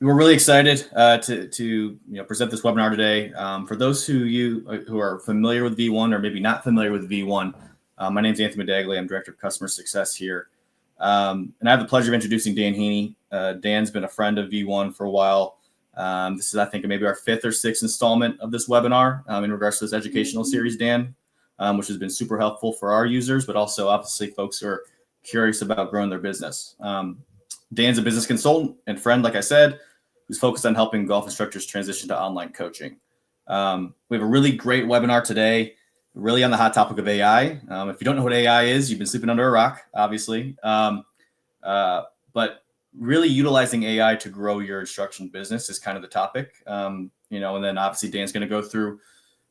We're really excited to present this webinar today. For those who are familiar with V1 or maybe not familiar with V1, my name is Anthony Medaglia. I'm Director of Customer Success here. And I have the pleasure of introducing Dan Haney. Dan's been a friend of V1 for a while. This is, I think, maybe our 5th or 6th installment of this webinar in regards to this educational series, Dan, which has been super helpful for our users, but also obviously folks who are curious about growing their business. Dan's a business consultant and friend, like I said, who's focused on helping golf instructors transition to online coaching. We have a really great webinar today, really on the hot topic of AI. If you don't know what AI is, you've been sleeping under a rock, obviously. But really utilizing AI to grow your instruction business is kind of the topic. And then obviously Dan's going to go through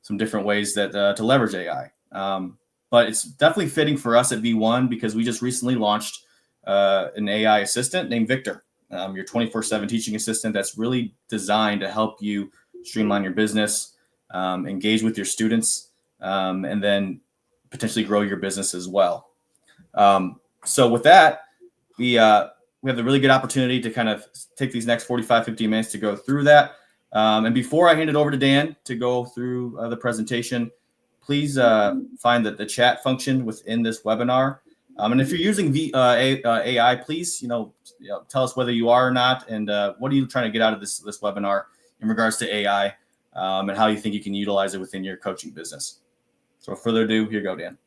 some different ways that to leverage AI. But it's definitely fitting for us at V1 because we just recently launched an AI assistant named Victor, your 24/7 teaching assistant that's really designed to help you streamline your business, engage with your students, and then potentially grow your business as well. So with that, we have a really good opportunity to kind of take these next 45, 50 minutes to go through that. And before I hand it over to Dan to go through the presentation, please find the chat function within this webinar. And if you're using AI, please, tell us whether you are or not, and what are you trying to get out of this webinar in regards to AI, and how you think you can utilize it within your coaching business. So without further ado, here you go, Dan.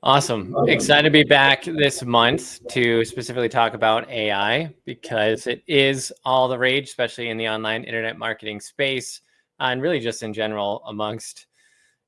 Awesome. Excited to be back this month to specifically talk about AI because it is all the rage, especially in the online internet marketing space, and really just in general amongst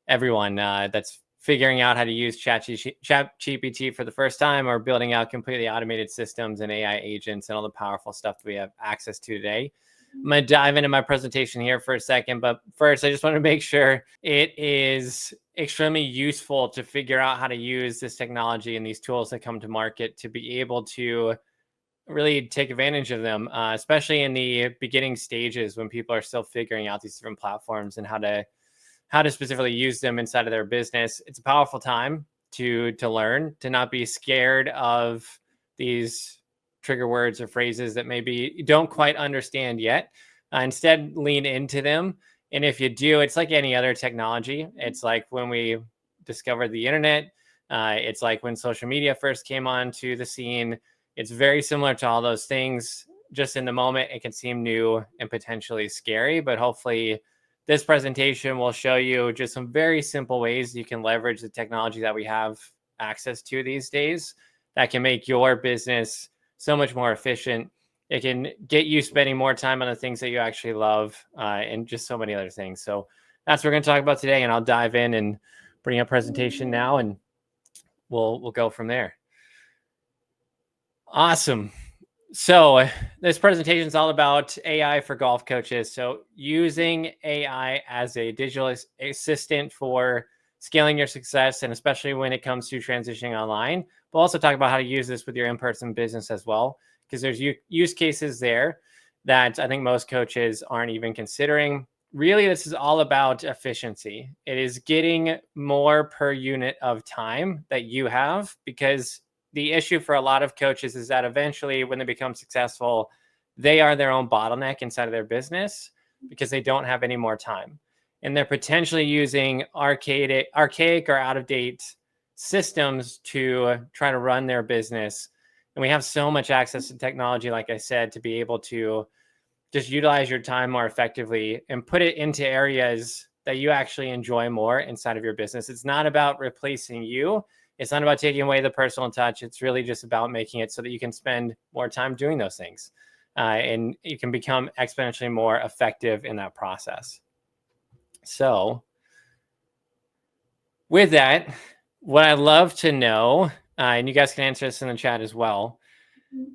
everyone that's figuring out how to use ChatGPT for the first time or building out completely automated systems and AI agents and all the powerful stuff that we have access to today. I'm going to dive into my presentation here for a second, but first I just want to make sure it is extremely useful to figure out how to use this technology and these tools that come to market to be able to really take advantage of them, especially in the beginning stages when people are still figuring out these different platforms and how to specifically use them inside of their business. It's a powerful time to learn, to not be scared of these trigger words or phrases that maybe you don't quite understand yet. Instead, lean into them. And if you do, it's like any other technology. It's like when we discovered the internet. It's like when social media first came onto the scene. It's very similar to all those things. Just in the moment, it can seem new and potentially scary, but hopefully this presentation will show you just some very simple ways you can leverage the technology that we have access to these days that can make your business so much more efficient. It can get you spending more time on the things that you actually love, and just so many other things. So that's what we're going to talk about today, and I'll dive in and bring up presentation now, and we'll go from there. Awesome. So this presentation is all about AI for golf coaches. So using AI as a digital assistant for scaling your success, and especially when it comes to transitioning online. We'll also talk about how to use this with your in-person business as well, because there's use cases there that I think most coaches aren't even considering. Really, this is all about efficiency. It is getting more per unit of time that you have, because the issue for a lot of coaches is that eventually when they become successful, they are their own bottleneck inside of their business because they don't have any more time. And they're potentially using archaic or out-of-date systems to try to run their business. And we have so much access to technology, like I said, to be able to just utilize your time more effectively and put it into areas that you actually enjoy more inside of your business. It's not about replacing you. It's not about taking away the personal touch. It's really just about making it so that you can spend more time doing those things. And you can become exponentially more effective in that process. So with that, what I'd love to know, and you guys can answer this in the chat as well,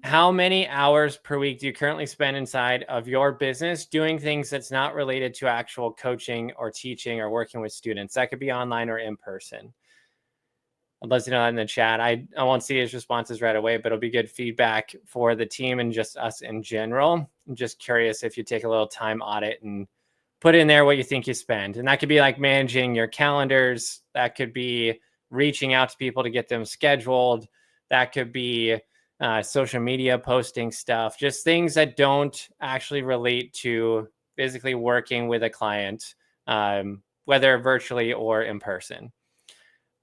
how many hours per week do you currently spend inside of your business doing things that's not related to actual coaching or teaching or working with students? That could be online or in person. I'd love to know that in the chat. I won't see his responses right away, but it'll be good feedback for the team and just us in general. I'm just curious if you take a little time audit and put in there what you think you spend. And that could be like managing your calendars. That could be reaching out to people to get them scheduled. That could be social media posting stuff, just things that don't actually relate to physically working with a client, whether virtually or in person.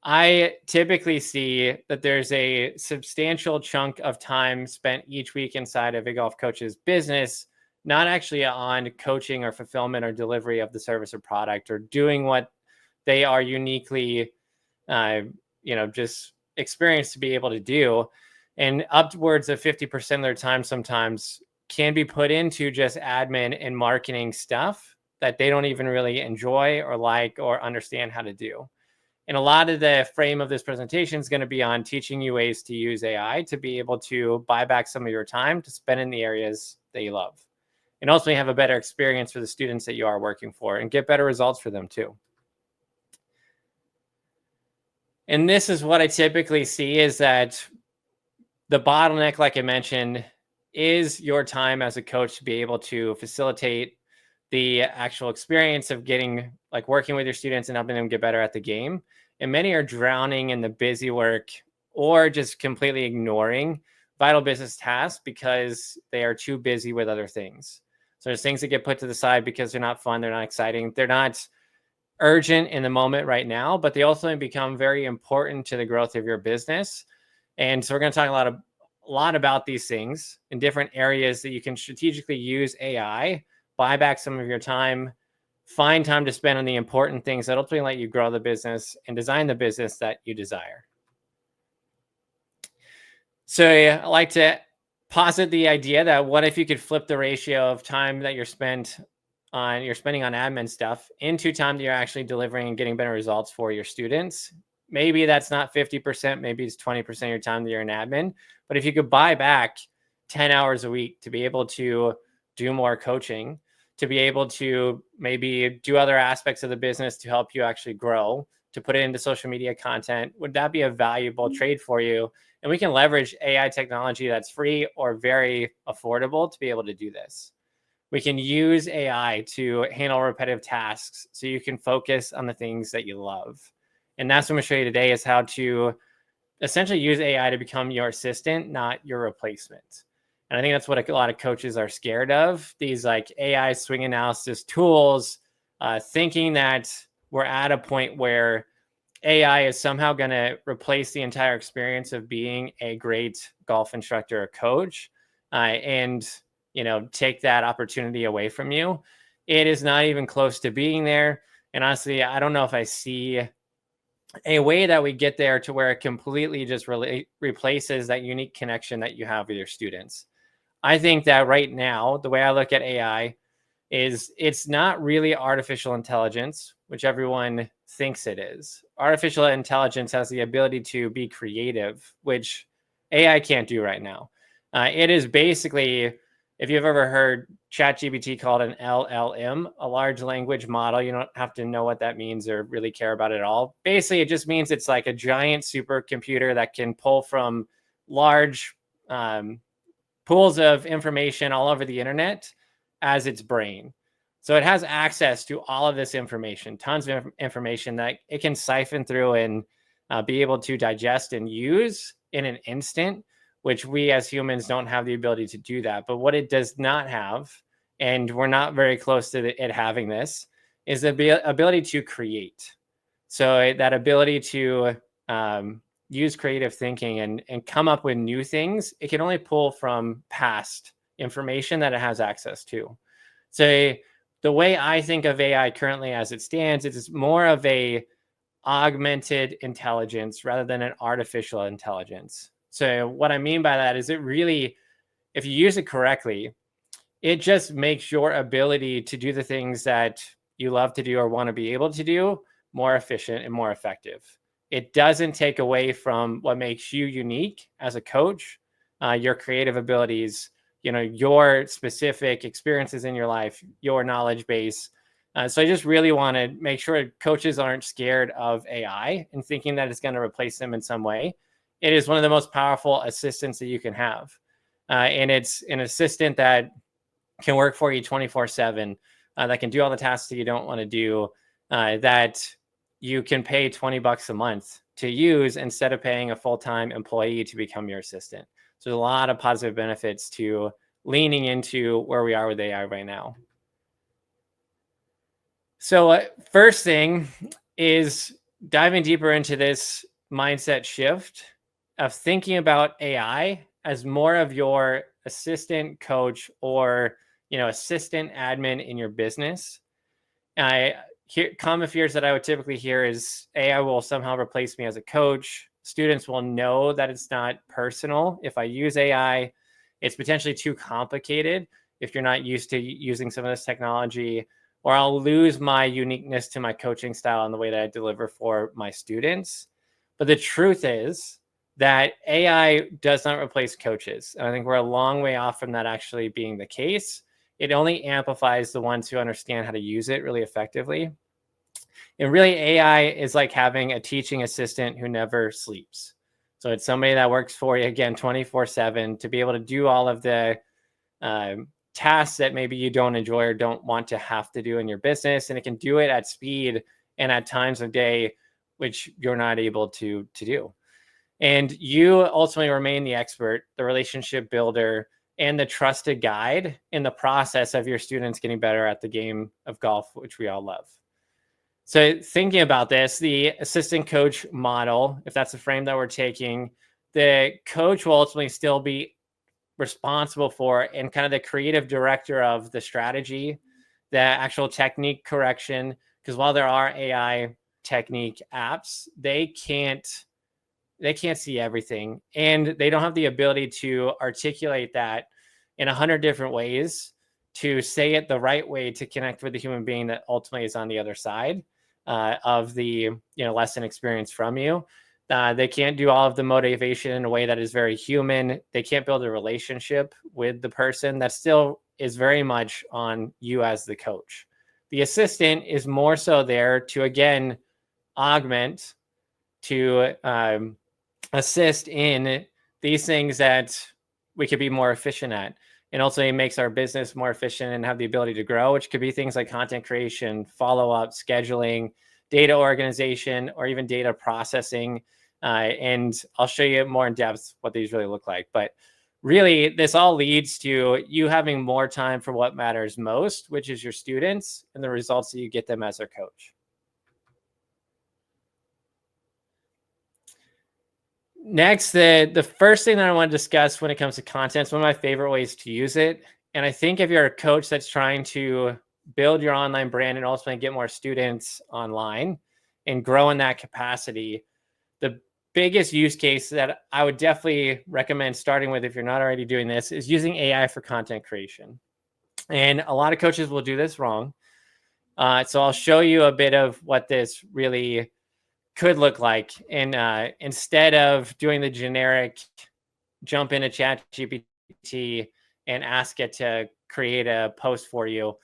I typically see that there's a substantial chunk of time spent each week inside of a golf coach's business, not actually on coaching or fulfillment or delivery of the service or product or doing what they are uniquely, just experienced to be able to do. And upwards of 50% of their time sometimes can be put into just admin and marketing stuff that they don't even really enjoy or like or understand how to do. And a lot of the frame of this presentation is going to be on teaching you ways to use AI to be able to buy back some of your time to spend in the areas that you love, and ultimately have a better experience for the students that you are working for and get better results for them too. And this is what I typically see, is that the bottleneck, like I mentioned, is your time as a coach to be able to facilitate the actual experience of working with your students and helping them get better at the game. And many are drowning in the busy work or just completely ignoring vital business tasks because they are too busy with other things. So there's things that get put to the side because they're not fun, they're not exciting, they're not urgent in the moment right now, but they also become very important to the growth of your business. And so we're going to talk a lot about these things in different areas that you can strategically use AI, buy back some of your time, find time to spend on the important things that ultimately let you grow the business and design the business that you desire. So I like to posit the idea that what if you could flip the ratio of time that you're spending on admin stuff into time that you're actually delivering and getting better results for your students. Maybe that's not 50%, maybe it's 20% of your time that you're in admin. But if you could buy back 10 hours a week to be able to do more coaching, to be able to maybe do other aspects of the business to help you actually grow, to put it into social media content, would that be a valuable trade for you? And we can leverage AI technology that's free or very affordable to be able to do this. We can use AI to handle repetitive tasks so you can focus on the things that you love. And that's what I'm going to show you today, is how to essentially use AI to become your assistant, not your replacement. And I think that's what a lot of coaches are scared of. These AI swing analysis tools, thinking that we're at a point where AI is somehow going to replace the entire experience of being a great golf instructor or coach, and take that opportunity away from you. It is not even close to being there. And honestly, I don't know if I see a way that we get there to where it completely just replaces that unique connection that you have with your students. I think that right now, the way I look at AI is it's not really artificial intelligence, which everyone thinks it is. Artificial intelligence has the ability to be creative, which AI can't do right now. It is basically, if you've ever heard ChatGPT called an LLM, a large language model, you don't have to know what that means or really care about it at all. Basically, it just means it's like a giant supercomputer that can pull from large pools of information all over the internet as its brain. So it has access to all of this information, tons of information that it can siphon through and be able to digest and use in an instant, which we as humans don't have the ability to do that. But what it does not have, and we're not very close to it having this, is the ability to create. So that ability to use creative thinking and come up with new things, it can only pull from past information that it has access to. So the way I think of AI currently as it stands, it's more of a augmented intelligence rather than an artificial intelligence. So what I mean by that is it really, if you use it correctly, it just makes your ability to do the things that you love to do or want to be able to do more efficient and more effective. It doesn't take away from what makes you unique as a coach, your creative abilities, your specific experiences in your life, your knowledge base. So I just really want to make sure coaches aren't scared of AI and thinking that it's going to replace them in some way. It is one of the most powerful assistants that you can have. And it's an assistant that can work for you 24/7, that can do all the tasks that you don't want to do, that you can pay $20 a month to use instead of paying a full-time employee to become your assistant. So there's a lot of positive benefits to leaning into where we are with AI right now. So first thing is diving deeper into this mindset shift of thinking about AI as more of your assistant coach or assistant admin in your business. Common fears that I would typically hear is AI will somehow replace me as a coach. Students will know that it's not personal. If I use AI, it's potentially too complicated if you're not used to using some of this technology, or I'll lose my uniqueness to my coaching style and the way that I deliver for my students. But the truth is that AI does not replace coaches. And I think we're a long way off from that actually being the case. It only amplifies the ones who understand how to use it really effectively. And really, AI is like having a teaching assistant who never sleeps. So it's somebody that works for you, again, 24/7, to be able to do all of the tasks that maybe you don't enjoy or don't want to have to do in your business. And it can do it at speed and at times of day, which you're not able to do. And you ultimately remain the expert, the relationship builder, and the trusted guide in the process of your students getting better at the game of golf, which we all love. So thinking about this, the assistant coach model, if that's the frame that we're taking, the coach will ultimately still be responsible for and kind of the creative director of the strategy, the actual technique correction. Because while there are AI technique apps, they can't see everything, and they don't have the ability to articulate that in 100 different ways to say it the right way to connect with the human being that ultimately is on the other side of the lesson experience from you. They can't do all of the motivation in a way that is very human. They can't build a relationship with the person. That still is very much on you as the coach. The assistant is more so there to, again, augment, to assist in these things that we could be more efficient at. And also it makes our business more efficient and have the ability to grow, which could be things like content creation, follow-up, scheduling, data organization, or even data processing. And I'll show you more in depth what these really look like. But really, this all leads to you having more time for what matters most, which is your students and the results that you get them as their coach. Next, the first thing that I want to discuss when it comes to content is one of my favorite ways to use it. And I think if you're a coach that's trying to build your online brand and ultimately get more students online and grow in that capacity, the biggest use case that I would definitely recommend starting with, if you're not already doing this, is using AI for content creation. And a lot of coaches will do this wrong. So I'll show you a bit of what this really could look like. And instead of doing the generic jump into ChatGPT and ask it to create a post for you,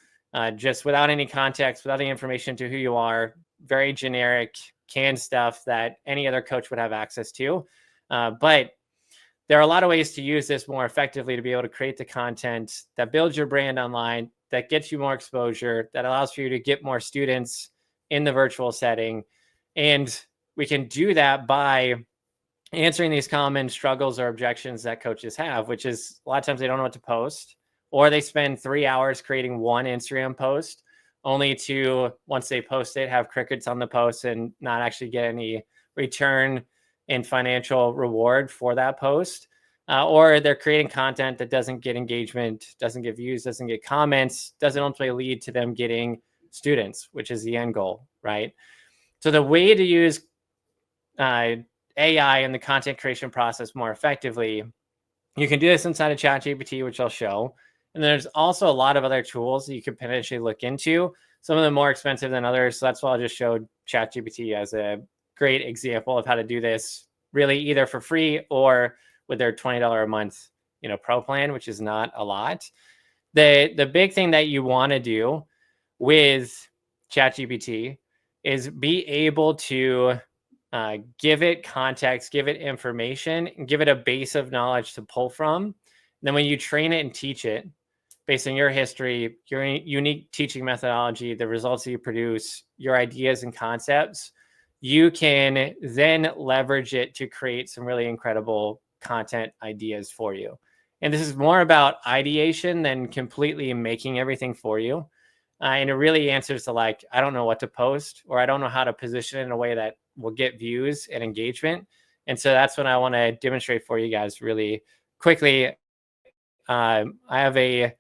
just without any context, without any information to who you are, very generic, canned stuff that any other coach would have access to. But there are a lot of ways to use this more effectively to be able to create the content that builds your brand online, that gets you more exposure, that allows for you to get more students in the virtual setting. And we can do that by answering these common struggles or objections that coaches have, which is a lot of times they don't know what to post, or they spend 3 hours creating one Instagram post only to, once they post it, have crickets on the post and not actually get any return and financial reward for that post. Or they're creating content that doesn't get engagement, doesn't get views, doesn't get comments, doesn't ultimately lead to them getting students, which is the end goal, right? So the way to use AI in the content creation process more effectively, you can do this inside of ChatGPT, which I'll show. And there's also a lot of other tools that you could potentially look into, some of them more expensive than others. So that's why I just showed ChatGPT as a great example of how to do this, really either for free or with their $20 a month, pro plan, which is not a lot. The big thing that you want to do with ChatGPT is be able to give it context, give it information, and give it a base of knowledge to pull from. And then when you train it and teach it, based on your history, your unique teaching methodology, the results that you produce, your ideas and concepts, you can then leverage it to create some really incredible content ideas for you. And this is more about ideation than completely making everything for you. And it really answers to like, I don't know what to post, or I don't know how to position it in a way that will get views and engagement. And so that's what I want to demonstrate for you guys really quickly. I have a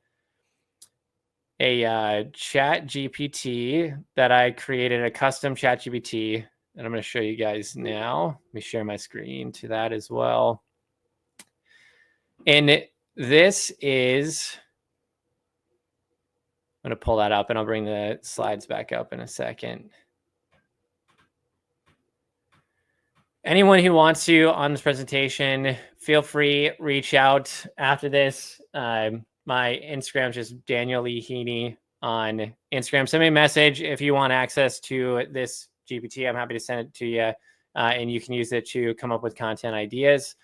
chat GPT that I created, a custom chat GPT, and I'm going to show you guys now. Let me share my screen to that as well. And this is, I'm going to pull that up and I'll bring the slides back up in a second. Anyone who wants to on this presentation, feel free, reach out after this. My Instagram is just Daniel Lee Haney on Instagram. Send me a message if you want access to this GPT. I'm happy to send it to you, and you can use it to come up with content ideas.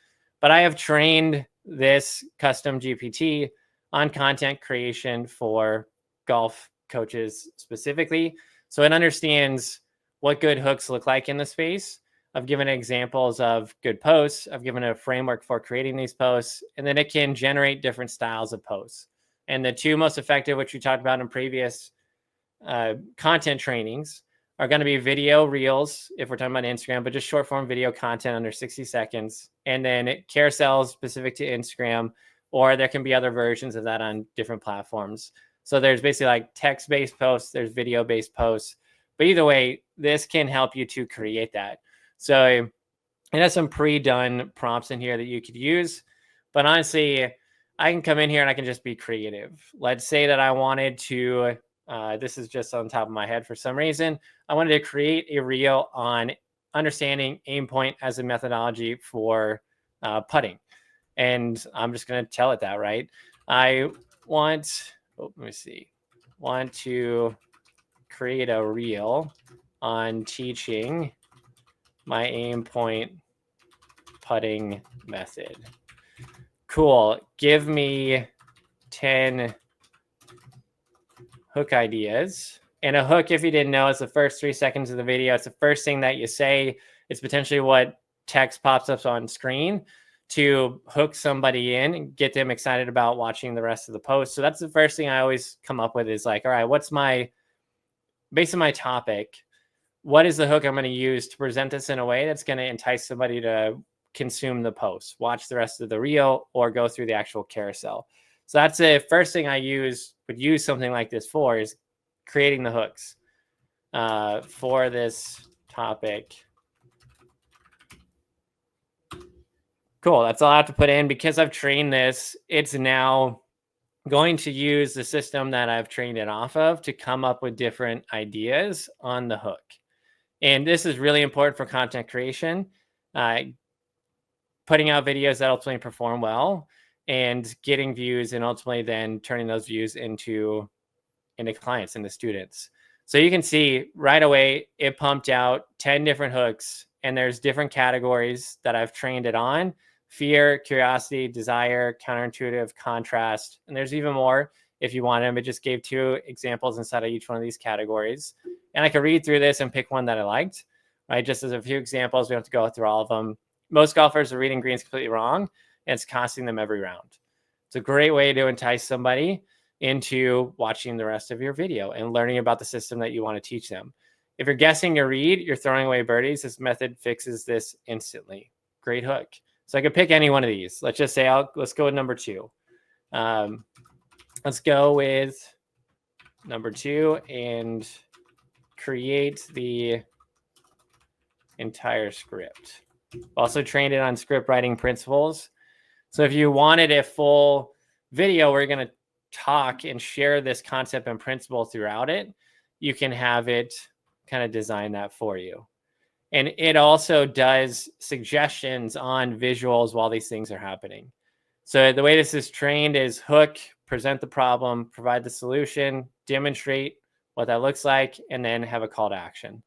But I have trained this custom GPT on content creation for golf coaches specifically. So it understands what good hooks look like in the space. I've given examples of good posts. I've given a framework for creating these posts, and then it can generate different styles of posts. And the two most effective, which we talked about in previous content trainings, are going to be video reels, if we're talking about Instagram, but just short form video content under 60 seconds. And then carousels specific to Instagram, or there can be other versions of that on different platforms. So there's basically like text-based posts, there's video-based posts. But either way, this can help you to create that. So it has some pre-done prompts in here that you could use. But honestly, I can come in here and I can just be creative. Let's say that I wanted to, this is just on top of my head for some reason, I wanted to create a reel on understanding aim point as a methodology for putting. And I'm just going to tell it that, right? I want, let me see, want to create a reel on teaching my aim point putting method. Cool. Give me 10 hook ideas. And a hook, if you didn't know, is the first 3 seconds of the video. It's the first thing that you say. It's potentially what text pops up on screen to hook somebody in and get them excited about watching the rest of the post. So that's the first thing I always come up with is like, all right, what's my, based on my topic, what is the hook I'm going to use to present this in a way that's going to entice somebody to consume the post, watch the rest of the reel, or go through the actual carousel? So that's the first thing I would use something like this for, is creating the hooks for this topic. Cool. That's all I have to put in. Because I've trained this, it's now going to use the system that I've trained it off of to come up with different ideas on the hook. And this is really important for content creation, putting out videos that ultimately perform well and getting views, and ultimately then turning those views into clients, into students. So you can see right away, it pumped out 10 different hooks, and there's different categories that I've trained it on: fear, curiosity, desire, counterintuitive, contrast. And there's even more if you want them. It just gave 2 examples inside of each one of these categories. And I could read through this and pick one that I liked, right? Just as a few examples, we don't have to go through all of them. Most golfers are reading greens completely wrong, and it's costing them every round. It's a great way to entice somebody into watching the rest of your video and learning about the system that you want to teach them. If you're guessing your read, you're throwing away birdies, this method fixes this instantly. Great hook. So I could pick any one of these. Let's just say, let's go with number 2. Let's go with number 2 and create the entire script. Also trained it on script writing principles. So if you wanted a full video where you're going to talk and share this concept and principle throughout it, you can have it kind of design that for you. And it also does suggestions on visuals while these things are happening. So the way this is trained is hook, present the problem, provide the solution, demonstrate what that looks like, and then have a call to action.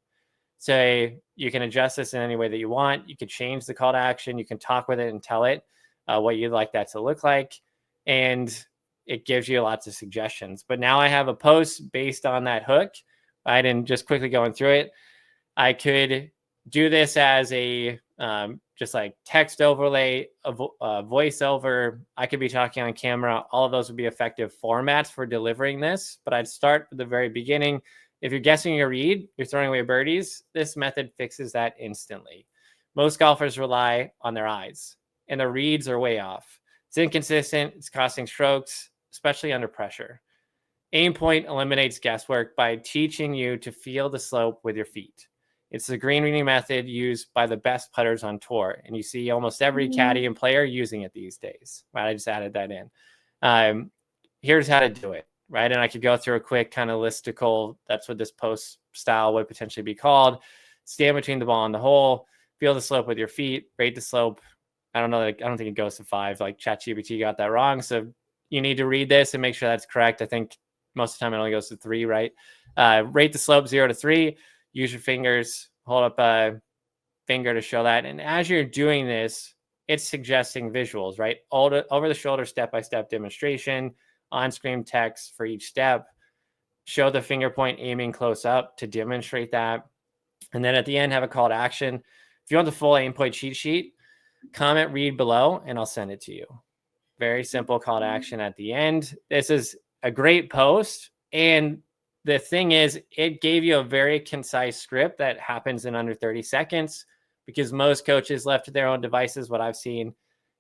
So you can adjust this in any way that you want. You can change the call to action. You can talk with it and tell it what you'd like that to look like. And it gives you lots of suggestions. But now I have a post based on that hook, right? And just quickly going through it, I could do this as a just like text overlay, voiceover. I could be talking on camera. All of those would be effective formats for delivering this, but I'd start at the very beginning. If you're guessing your read, you're throwing away birdies, this method fixes that instantly. Most golfers rely on their eyes, and the reads are way off. It's inconsistent. It's costing strokes, especially under pressure. Aim point eliminates guesswork by teaching you to feel the slope with your feet. It's the green reading method used by the best putters on tour, and you see almost every caddy and player using it these days. Right, I just added that in. Here's how to do it. Right, and I could go through a quick kind of listicle. That's what this post style would potentially be called. Stand between the ball and the hole. Feel the slope with your feet. Rate the slope. I don't know. I don't think it goes to 5. Like ChatGPT got that wrong. So you need to read this and make sure that's correct. I think most of the time it only goes to 3, right? Rate the slope 0 to 3. Use your fingers. Hold up a finger to show that. And as you're doing this, it's suggesting visuals, right? Over the shoulder, step-by-step demonstration, on-screen text for each step. Show the finger point aiming close up to demonstrate that. And then at the end, have a call to action. If you want the full aim point cheat sheet, comment read below and I'll send it to you. Very simple call to action at the end. This is a great post. And the thing is, it gave you a very concise script that happens in under 30 seconds because most coaches left to their own devices, what I've seen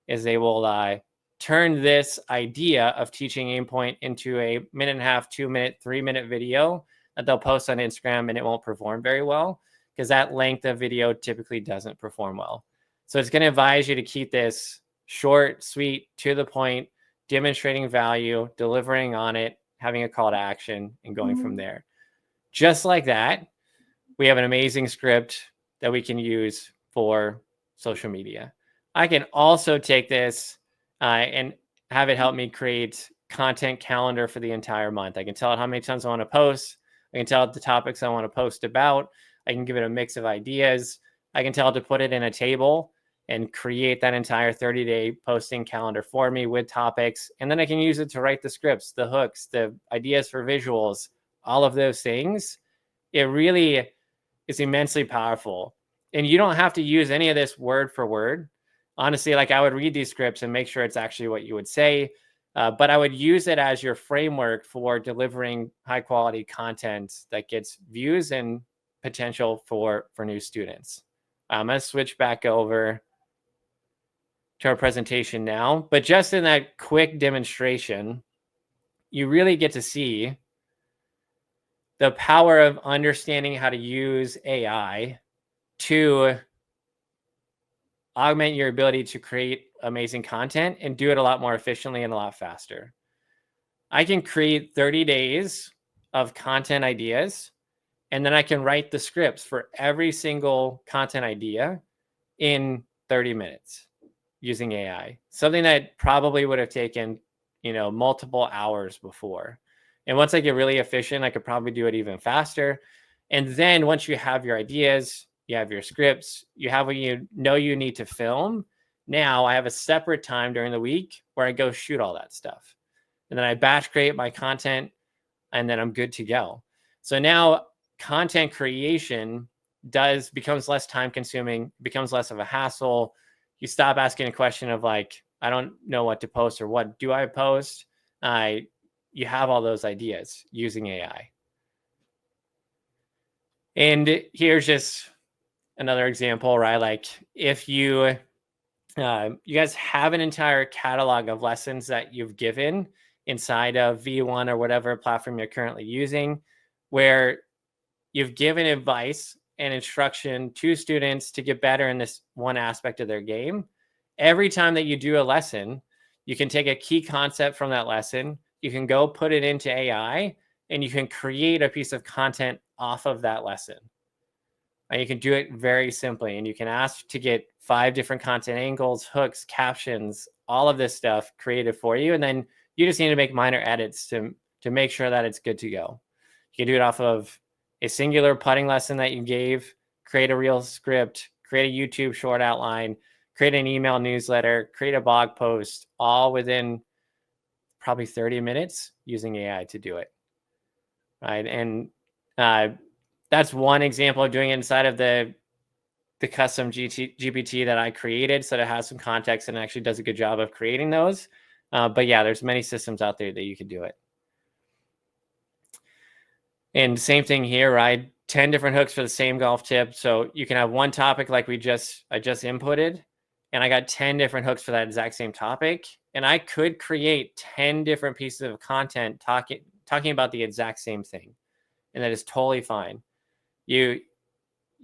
is they will turn this idea of teaching aim point into a 1.5, 2 minute, 3 minute video that they'll post on Instagram, and it won't perform very well because that length of video typically doesn't perform well. So it's going to advise you to keep this short, sweet, to the point, demonstrating value, delivering on it, having a call to action, and going from there. Just like that, we have an amazing script that we can use for social media. I can also take this and have it help me create content calendar for the entire month. I can tell it how many times I want to post. I can tell it the topics I want to post about. I can give it a mix of ideas. I can tell it to put it in a table and create that entire 30-day posting calendar for me with topics. And then I can use it to write the scripts, the hooks, the ideas for visuals, all of those things. It really is immensely powerful. And you don't have to use any of this word for word. Honestly, like I would read these scripts and make sure it's actually what you would say. But I would use it as your framework for delivering high quality content that gets views and potential for new students. I'm going to switch back over to our presentation now. But just in that quick demonstration, you really get to see the power of understanding how to use AI to augment your ability to create amazing content and do it a lot more efficiently and a lot faster. I can create 30 days of content ideas, and then I can write the scripts for every single content idea in 30 minutes using AI, something that probably would have taken, multiple hours before. And once I get really efficient, I could probably do it even faster. And then once you have your ideas, you have your scripts, you have what you need to film. Now I have a separate time during the week where I go shoot all that stuff. And then I batch create my content, and then I'm good to go. So now content creation becomes less time consuming, becomes less of a hassle. You stop asking a question of like, I don't know what to post or what do I post? You have all those ideas using AI. And here's just another example, right? Like if you guys have an entire catalog of lessons that you've given inside of V1 or whatever platform you're currently using, where you've given advice and instruction to students to get better in this one aspect of their game. Every time that you do a lesson, you can take a key concept from that lesson, you can go put it into AI, and you can create a piece of content off of that lesson. And you can do it very simply, and you can ask to get 5 different content angles, hooks, captions, all of this stuff created for you. And then you just need to make minor edits to make sure that it's good to go. You can do it off of a singular putting lesson that you gave, create a real script, create a YouTube short outline, create an email newsletter, create a blog post, all within probably 30 minutes using AI to do it. Right. And that's one example of doing it inside of the the custom GPT that I created so that it has some context and actually does a good job of creating those. But yeah, there's many systems out there that you can do it. And same thing here, right? 10 different hooks for the same golf tip. So you can have one topic like I just inputted, and I got 10 different hooks for that exact same topic. And I could create 10 different pieces of content talking about the exact same thing. And that is totally fine. You'll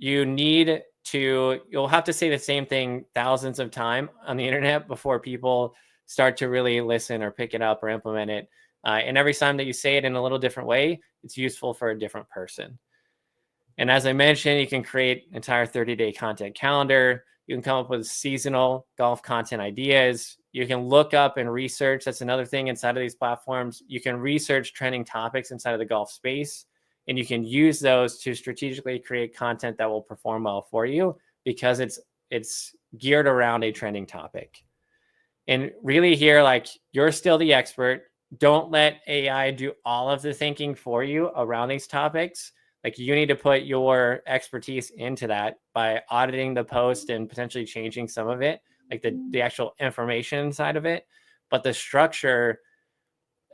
have to say the same thing thousands of times on the internet before people start to really listen or pick it up or implement it. And every time that you say it in a little different way, it's useful for a different person. And as I mentioned, you can create an entire 30-day content calendar. You can come up with seasonal golf content ideas. You can look up and research. That's another thing inside of these platforms. You can research trending topics inside of the golf space, and you can use those to strategically create content that will perform well for you because it's geared around a trending topic. And really here, like, you're still the expert. Don't let AI do all of the thinking for you around these topics. Like, you need to put your expertise into that by auditing the post and potentially changing some of it, like the actual information inside of it. But the structure,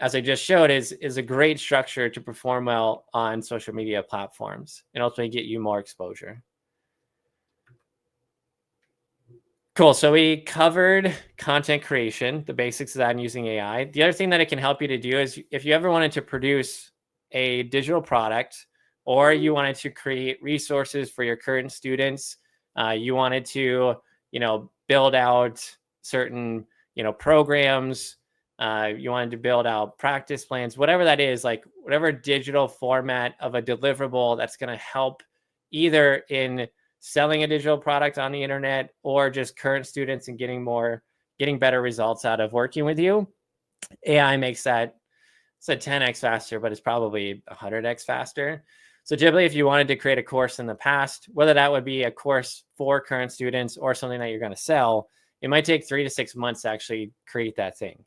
as I just showed, is a great structure to perform well on social media platforms and ultimately get you more exposure. Cool. So we covered content creation, the basics of that and using AI. The other thing that it can help you to do is if you ever wanted to produce a digital product, or you wanted to create resources for your current students, you wanted to, build out certain, programs, you wanted to build out practice plans, whatever that is, like whatever digital format of a deliverable that's going to help either in selling a digital product on the internet or just current students and getting better results out of working with you. AI makes that, it's a 10x faster, but it's probably 100x faster. So typically, if you wanted to create a course in the past, whether that would be a course for current students or something that you're going to sell, it might take 3 to 6 months to actually create that thing,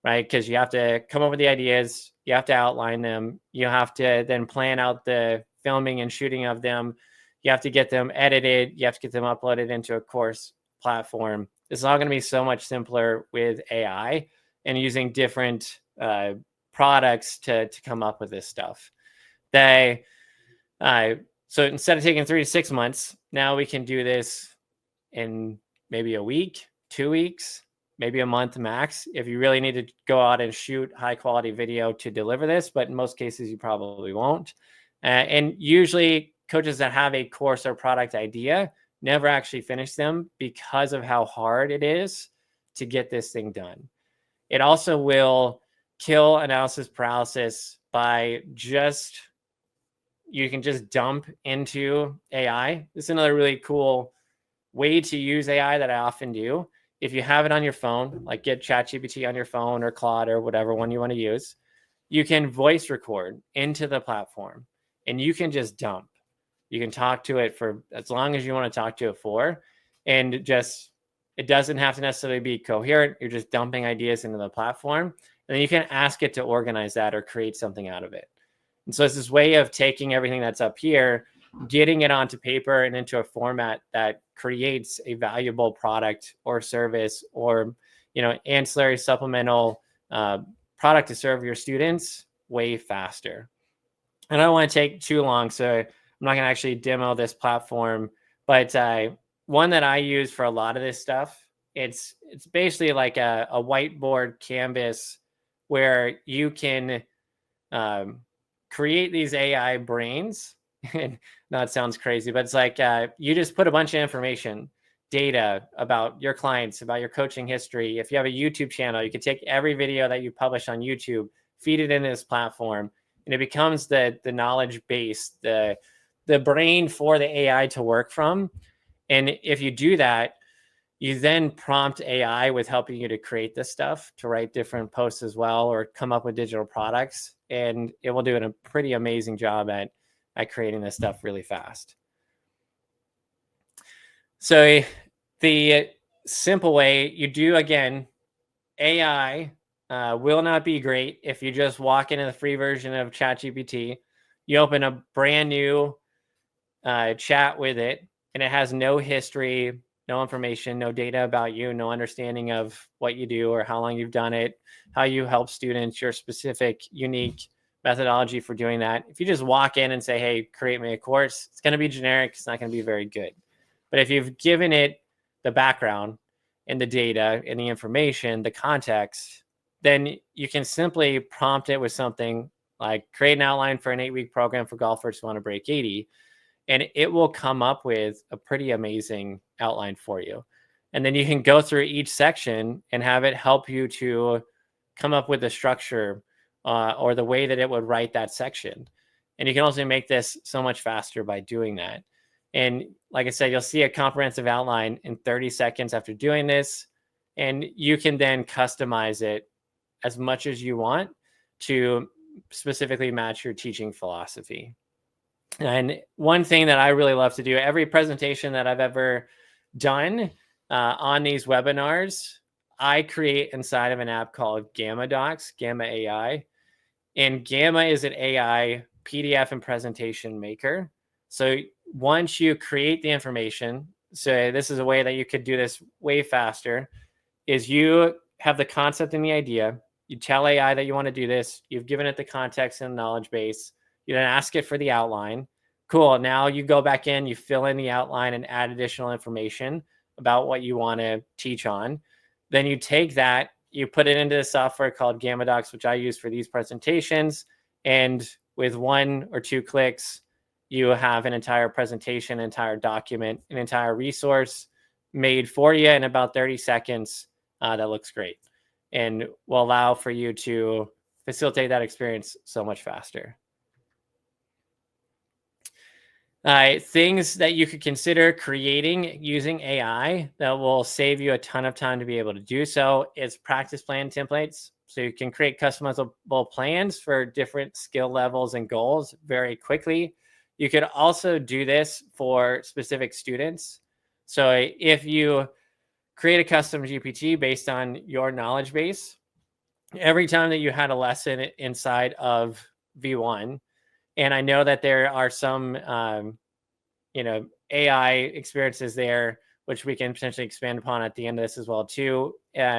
right? Because you have to come up with the ideas, you have to outline them, you have to then plan out the filming and shooting of them, you have to get them edited, you have to get them uploaded into a course platform. This is all going to be so much simpler with AI and using different products to come up with this stuff. So instead of taking 3 to 6 months, now we can do this in maybe a week, 2 weeks, maybe a month max. If you really need to go out and shoot high quality video to deliver this, but in most cases you probably won't. And usually coaches that have a course or product idea never actually finish them because of how hard it is to get this thing done. It also will kill analysis paralysis by you can just dump into AI. This is another really cool way to use AI that I often do. If you have it on your phone, like get ChatGPT on your phone or Claude or whatever one you want to use, you can voice record into the platform and you can just dump. You can talk to it for as long as you want to talk to it for, and it doesn't have to necessarily be coherent. You're just dumping ideas into the platform, and then you can ask it to organize that or create something out of it. And so it's this way of taking everything that's up here, getting it onto paper and into a format that creates a valuable product or service or, ancillary supplemental product to serve your students way faster. And I don't want to take too long, so I'm not going to actually demo this platform, but one that I use for a lot of this stuff, it's basically like a whiteboard canvas where you can create these AI brains. And that sounds crazy, but it's like you just put a bunch of information, data about your clients, about your coaching history. If you have a YouTube channel, you can take every video that you publish on YouTube, feed it into this platform, and it becomes the knowledge base, the brain for the AI to work from. And if you do that, you then prompt AI with helping you to create this stuff, to write different posts as well, or come up with digital products. And it will do a pretty amazing job at creating this stuff really fast. So the simple way you do, again, AI will not be great if you just walk into the free version of ChatGPT, you open a brand new chat with it, and it has no history, no information, no data about you, no understanding of what you do or how long you've done it, how you help students, your specific, unique methodology for doing that. If you just walk in and say, hey, create me a course, it's going to be generic. It's not going to be very good. But if you've given it the background and the data and the information, the context, then you can simply prompt it with something like create an outline for an 8-week program for golfers who want to break 80. And it will come up with a pretty amazing outline for you. And then you can go through each section and have it help you to come up with the structure or the way that it would write that section. And you can also make this so much faster by doing that. And like I said, you'll see a comprehensive outline in 30 seconds after doing this. And you can then customize it as much as you want to specifically match your teaching philosophy. And one thing that I really love to do, every presentation that I've ever done on these webinars, I create inside of an app called Gamma Docs, Gamma AI. And Gamma is an AI PDF and presentation maker. So once you create the information, so this is a way that you could do this way faster, is you have the concept and the idea. You tell AI that you want to do this. You've given it the context and knowledge base. You then ask it for the outline. Cool. Now you go back in, you fill in the outline and add additional information about what you want to teach on. Then you take that, you put it into the software called Gamma Docs, which I use for these presentations. And with 1 or 2 clicks, you have an entire presentation, entire document, an entire resource made for you in about 30 seconds that looks great and will allow for you to facilitate that experience so much faster. Things that you could consider creating using AI that will save you a ton of time to be able to do so is practice plan templates. So you can create customizable plans for different skill levels and goals very quickly. You could also do this for specific students. So if you create a custom GPT based on your knowledge base, every time that you had a lesson inside of V1, and I know that there are some, AI experiences there, which we can potentially expand upon at the end of this as well too,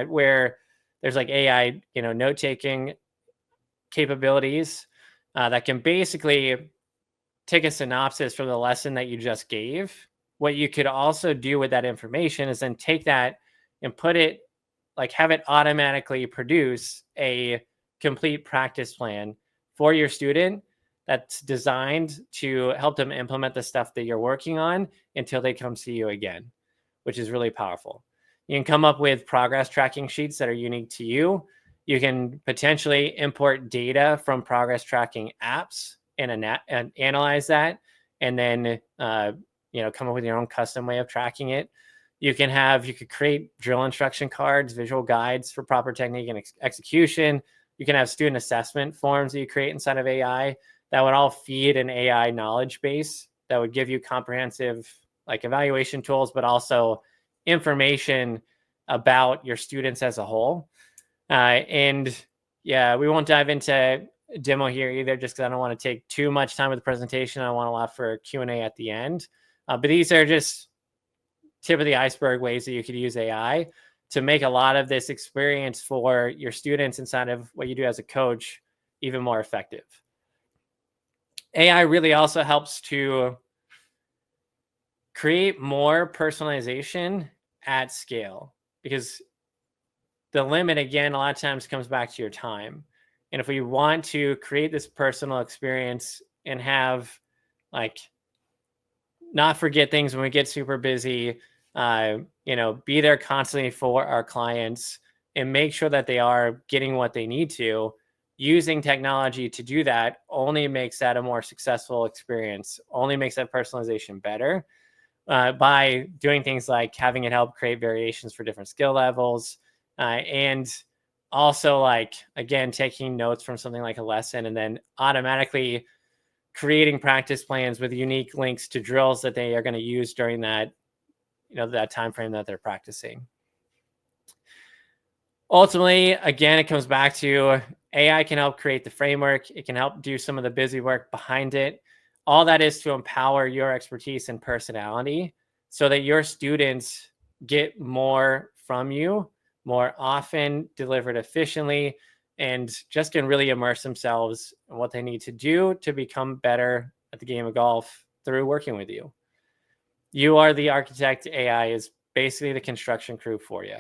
where there's like AI, note-taking capabilities that can basically take a synopsis from the lesson that you just gave. What you could also do with that information is then take that and put it, like have it automatically produce a complete practice plan for your student that's designed to help them implement the stuff that you're working on until they come see you again, which is really powerful. You can come up with progress tracking sheets that are unique to you. You can potentially import data from progress tracking apps and analyze that, and then come up with your own custom way of tracking it. You could create drill instruction cards, visual guides for proper technique and execution. You can have student assessment forms that you create inside of AI that would all feed an AI knowledge base that would give you comprehensive like evaluation tools, but also information about your students as a whole. And yeah, we won't dive into demo here either, just because I don't want to take too much time with the presentation. I want a lot for Q&A at the end. But these are just tip of the iceberg ways that you could use AI to make a lot of this experience for your students inside of what you do as a coach even more effective. AI really also helps to create more personalization at scale, because the limit, again, a lot of times comes back to your time. And if we want to create this personal experience and have not forget things when we get super busy, be there constantly for our clients and make sure that they are getting what they need to, using technology to do that only makes that a more successful experience, only makes that personalization better by doing things like having it help create variations for different skill levels. And also again, taking notes from something like a lesson and then automatically creating practice plans with unique links to drills that they are going to use during that, that time frame that they're practicing. Ultimately, again, it comes back to AI can help create the framework. It can help do some of the busy work behind it. All that is to empower your expertise and personality so that your students get more from you more often, delivered efficiently, and just can really immerse themselves in what they need to do to become better at the game of golf through working with you. You are the architect. AI is basically the construction crew for you.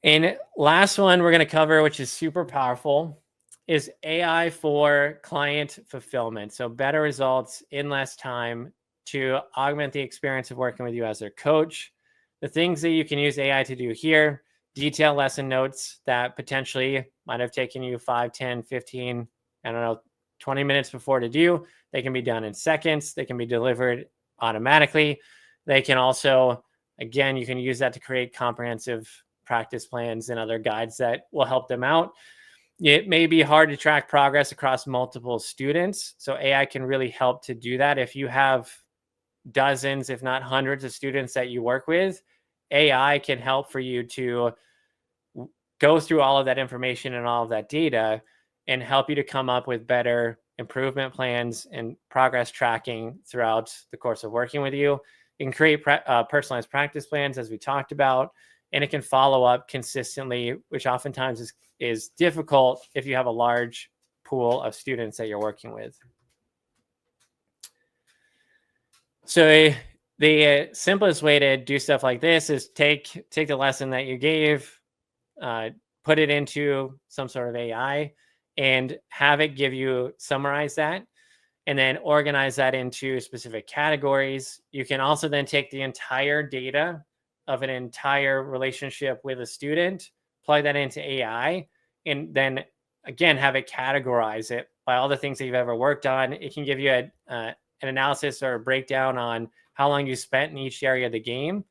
And last one we're going to cover, which is super powerful, is AI for client fulfillment. So better results in less time to augment the experience of working with you as their coach. The things that you can use AI to do here: detailed lesson notes that potentially might have taken you 5, 10, 15, 20 minutes before to do. They can be done in seconds. They can be delivered automatically. They can also, again, you can use that to create comprehensive practice plans and other guides that will help them out. It may be hard to track progress across multiple students, so AI can really help to do that. If you have dozens, if not hundreds of students that you work with, AI can help for you to go through all of that information and all of that data and help you to come up with better improvement plans and progress tracking throughout the course of working with you. It can create personalized practice plans, as we talked about, and it can follow up consistently, which oftentimes is difficult if you have a large pool of students that you're working with. So the simplest way to do stuff like this is take the lesson that you gave, put it into some sort of AI, and have it give you, summarize that, and then organize that into specific categories. You can also then take the entire data of an entire relationship with a student, plug that into AI, and then again have it categorize it by all the things that you've ever worked on. It can give you an analysis or a breakdown on how long you spent in each area of the game,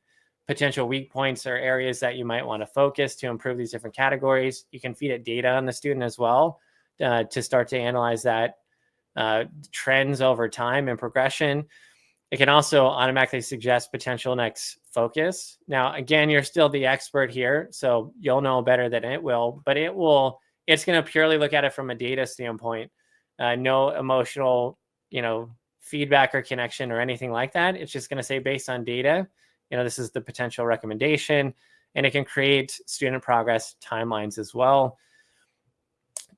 potential weak points or areas that you might want to focus to improve these different categories. You can feed it data on the student as well to start to analyze that trends over time and progression. It can also automatically suggest potential next focus. Now, again, you're still the expert here, so you'll know better than it will, but it's going to purely look at it from a data standpoint. No emotional, feedback or connection or anything like that. It's just going to say, based on data, this is the potential recommendation, and it can create student progress timelines as well.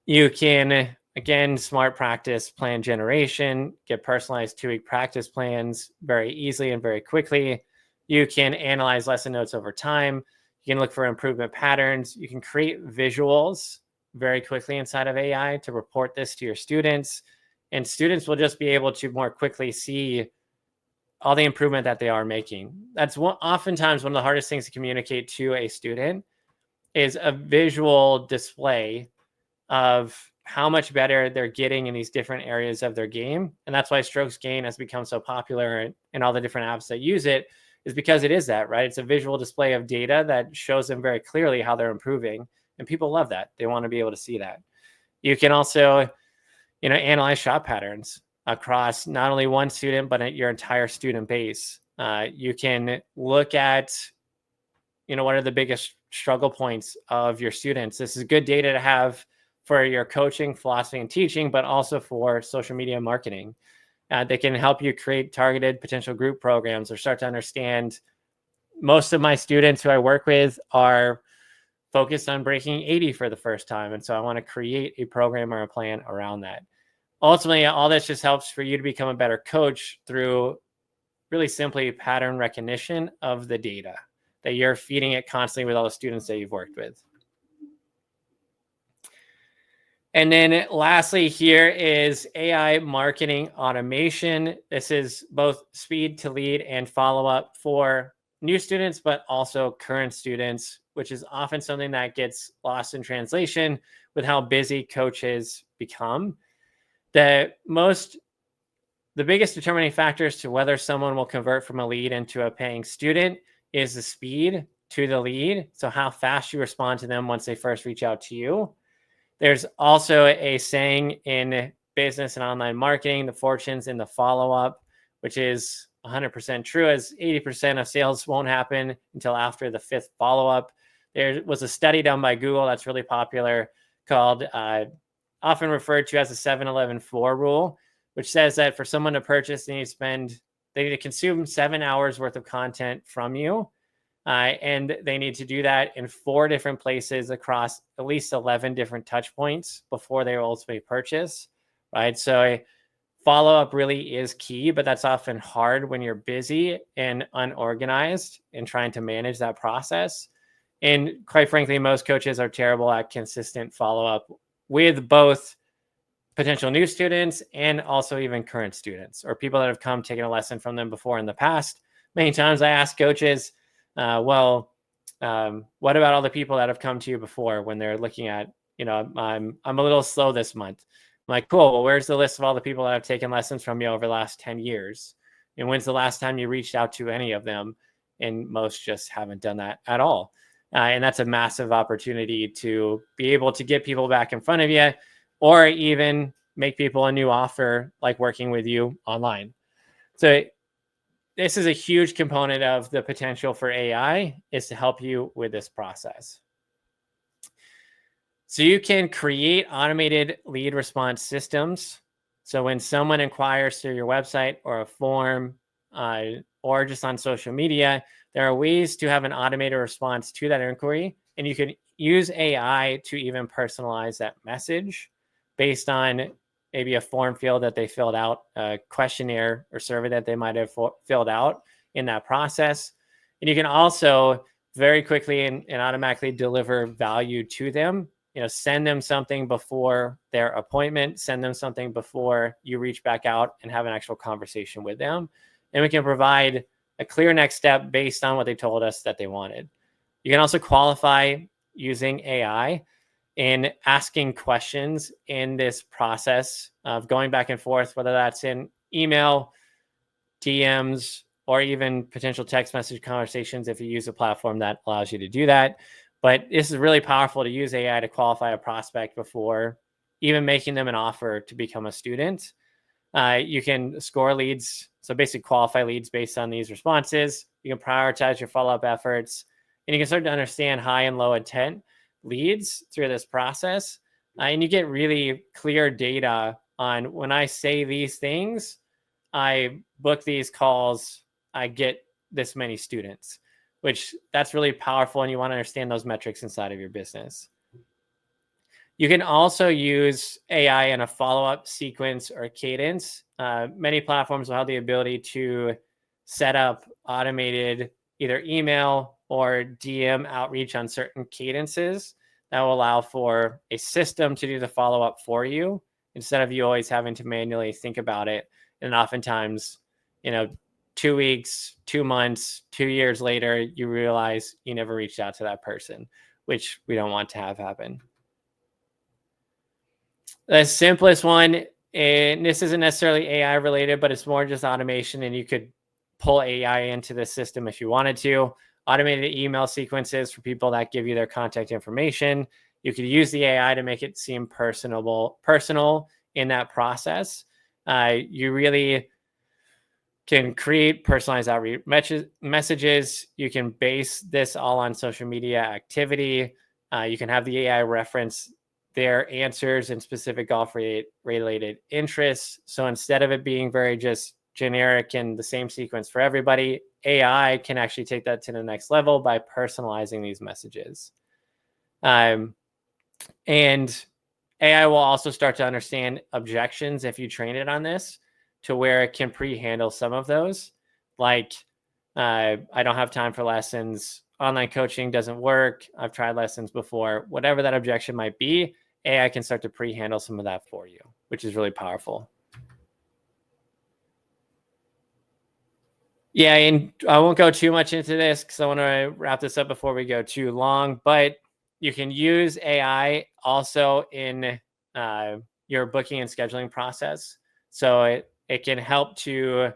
You can, again, smart practice plan generation, get personalized 2-week practice plans very easily and very quickly. You can analyze lesson notes over time. You can look for improvement patterns. You can create visuals very quickly inside of AI to report this to your students. And students will just be able to more quickly see all the improvement that they are making. That's oftentimes one of the hardest things to communicate to a student, is a visual display of how much better they're getting in these different areas of their game. And that's why Strokes Gain has become so popular, and all the different apps that use it, is because it is that, right? It's a visual display of data that shows them very clearly how they're improving. And people love that. They want to be able to see that. You can also, analyze shot patterns across not only one student, but your entire student base. You can look at, what are the biggest struggle points of your students. This is good data to have for your coaching, philosophy, and teaching, but also for social media marketing. They can help you create targeted potential group programs, or start to understand, most of my students who I work with are focused on breaking 80 for the first time. And so I want to create a program or a plan around that. Ultimately, all this just helps for you to become a better coach through really simply pattern recognition of the data, that you're feeding it constantly with all the students that you've worked with. And then lastly, here is AI marketing automation. This is both speed to lead and follow-up for new students, but also current students, which is often something that gets lost in translation with how busy coaches become. The biggest determining factors to whether someone will convert from a lead into a paying student is the speed to the lead. So how fast you respond to them once they first reach out to you. There's also a saying in business and online marketing, the fortune's in the follow-up, which is 100% true, as 80% of sales won't happen until after the 5th follow-up. There was a study done by Google that's really popular called, often referred to as the 7-11-4 rule, which says that for someone to purchase, they need to spend They need to consume 7 hours worth of content from you. And they need to do that in 4 different places across at least 11 different touch points before they ultimately purchase, right? So follow-up really is key, but that's often hard when you're busy and unorganized and trying to manage that process. And quite frankly, most coaches are terrible at consistent follow-up with both potential new students and also even current students or people that have come taken a lesson from them before in the past. Many times I ask coaches, what about all the people that have come to you before when they're looking at, I'm a little slow this month. I'm like, cool. Well, where's the list of all the people that have taken lessons from you over the last 10 years? And when's the last time you reached out to any of them? And most just haven't done that at all. And that's a massive opportunity to be able to get people back in front of you, or even make people a new offer, like working with you online. So this is a huge component of the potential for AI, is to help you with this process. So you can create automated lead response systems. So when someone inquires through your website or a form, or just on social media, there are ways to have an automated response to that inquiry. And you can use AI to even personalize that message based on maybe a form field that they filled out, a questionnaire or survey that they might have filled out in that process. And you can also very quickly and automatically deliver value to them. Send them something before their appointment, send them something before you reach back out and have an actual conversation with them. And we can provide a clear next step based on what they told us that they wanted. You can also qualify using AI in asking questions in this process of going back and forth, whether that's in email, DMs, or even potential text message conversations if you use a platform that allows you to do that. But this is really powerful to use AI to qualify a prospect before even making them an offer to become a student. You can score leads, so basically qualify leads based on these responses. You can prioritize your follow-up efforts, and you can start to understand high and low intent leads through this process. And you get really clear data on, when I say these things, I book these calls, I get this many students, which that's really powerful. And you want to understand those metrics inside of your business. You can also use AI in a follow-up sequence or cadence. Many platforms will have the ability to set up automated either email or DM outreach on certain cadences that will allow for a system to do the follow-up for you instead of you always having to manually think about it. And oftentimes, 2 weeks, 2 months, 2 years later, you realize you never reached out to that person, which we don't want to have happen. The simplest one, and this isn't necessarily AI related, but it's more just automation, and you could pull AI into the system if you wanted to. Automated email sequences for people that give you their contact information. You could use the AI to make it seem personal in that process. You really can create personalized outreach messages. You can base this all on social media activity. You can have the AI reference their answers and specific golf related interests. So instead of it being very just generic and the same sequence for everybody, AI can actually take that to the next level by personalizing these messages. And AI will also start to understand objections if you train it on this, to where it can pre-handle some of those. Like, I don't have time for lessons. Online coaching doesn't work. I've tried lessons before. Whatever that objection might be, AI can start to pre-handle some of that for you, which is really powerful. Yeah, and I won't go too much into this because I want to wrap this up before we go too long, but you can use AI also in your booking and scheduling process. So it can help to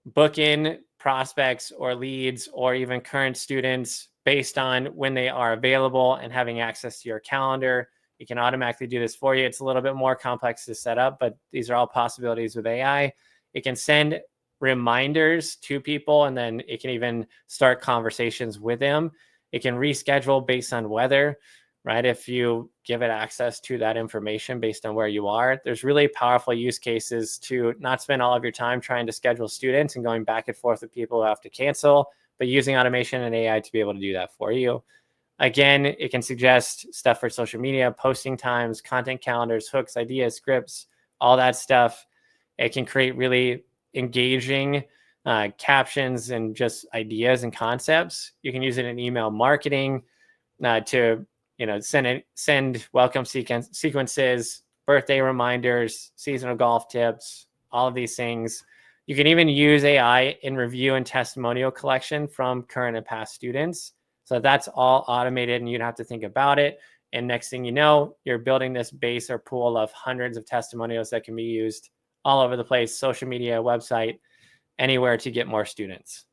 book in prospects or leads or even current students based on when they are available and having access to your calendar. It can automatically do this for you. It's a little bit more complex to set up, but these are all possibilities with AI. It can send reminders to people, and then it can even start conversations with them. It can reschedule based on weather. right? If you give it access to that information based on where you are, there's really powerful use cases to not spend all of your time trying to schedule students and going back and forth with people who have to cancel, but using automation and AI to be able to do that for you. Again, it can suggest stuff for social media, posting times, content calendars, hooks, ideas, scripts, all that stuff. It can create really engaging captions and just ideas and concepts. You can use it in email marketing to send welcome sequences, birthday reminders, seasonal golf tips, all of these things. You can even use AI in review and testimonial collection from current and past students. So that's all automated and you don't have to think about it. And next thing you know, you're building this base or pool of hundreds of testimonials that can be used all over the place, social media, website, anywhere to get more students.